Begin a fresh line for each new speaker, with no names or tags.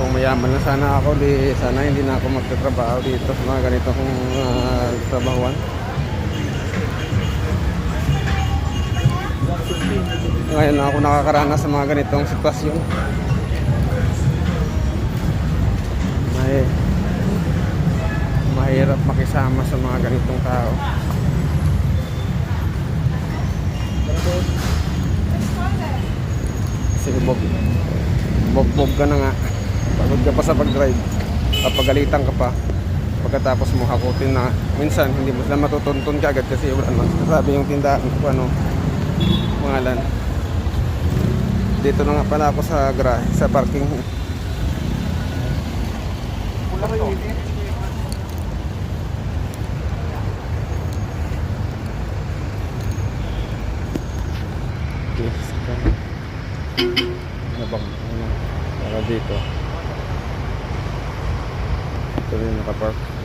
kung mayaman na sana ako, sana hindi na ako magtatrabaho dito sa mga ganitong trabahuan. Ngayon na ako nakakaranas sa mga ganitong sitwasyon. Mahirap makisama sa mga ganitong tao. Kasi bog ka na nga. Pagod ka pa sa pag-drive. Papagalitan ka pa. Pagkatapos mo hakutin na. Minsan hindi mo sila matutuntun ka agad kasi wala naman sabi yung tindahan kung ano pangalan. Dito na nga pala ako sa garahe, sa parking. Pula kayo ini. Yes, nabang para dito. Ito rin nakapark.